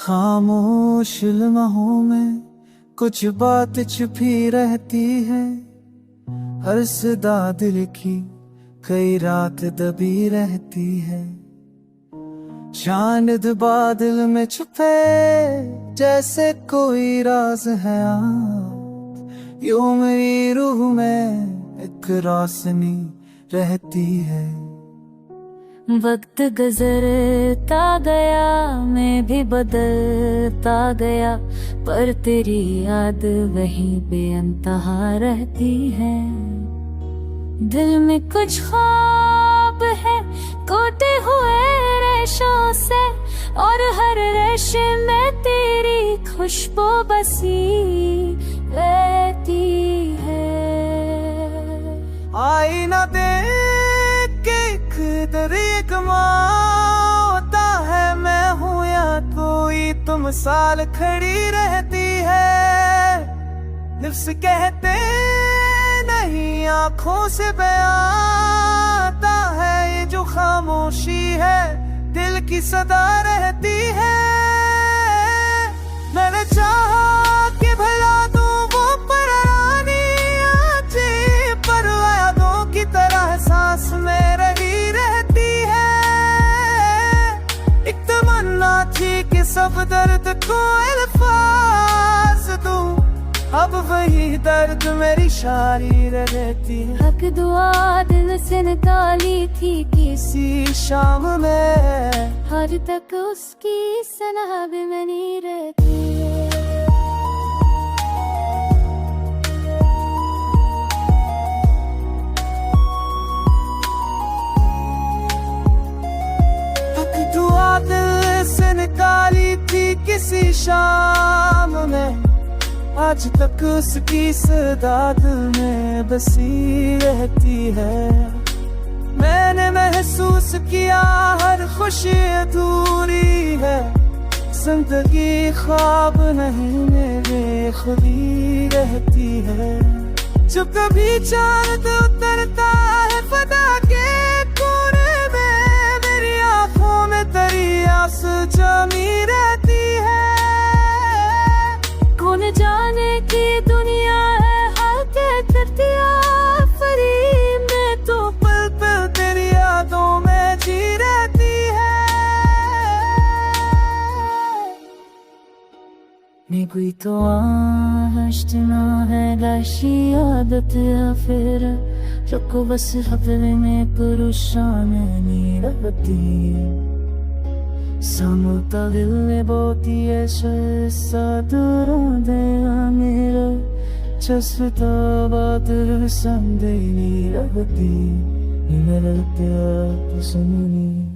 खामोश लम्हों में कुछ बात छुपी रहती है। हर सदा दिल की कई रात दबी रहती है। चांद बादल में छुपे जैसे कोई राज है आप। यूं मेरी रूह में एक रोशनी रहती है। वक्त गुजरता गया, मैं भी बदलता गया, पर तेरी याद वहीं बेअंतहा रहती है। दिल में कुछ ख्वाब है टूटे हुए रेशों से, और हर रेशे में तेरी खुशबू बसी रहती है। आईना देख के इधर एक होता है, मैं हूँ या कोई तुम साल खड़ी रहती है। लिप्स कहते नहीं, आंखों से बयाता है, ये जो खामोशी है दिल की सदा रहती है। मैंने चाहा कि भला दूं वो परानी आँचे, पर यादों की तरह सांस में रही रहती है। एक तमन्ना थी कि सब दर्द को अल्फाज दूं, अब वही दर्द मेरी शायरी रहती है। हक दुआ दिल से निकाली थी किसी शाम में, हर तक उसकी सलाह भी बनी रहती है। हक दुआ दिल से निकाली थी किसी शाम में, आज तक उसकी सदा दिल में बसी रहती है। मैंने महसूस किया हर खुशी अधूरी है, जिंदगी ख्वाब नहीं मेरे खुद ही रहती है। जब कभी चांद उतरता है फदा के कोने में, मेरी आंखों में तेरी आंसू जमी रहती है। कौन जाने की दुनिया है हल्के धरती आफरी में, तो पल पल तेरी यादों में जी रहती है। मैं कोई तो आशना है लाशी आदत या फिर जो बस हफ्ते में परेशानी रहती है। Samurta ville båti ऐसे सादरों दे मेरा चस्पता बात संदेही रहती मेरा प्यार सुननी।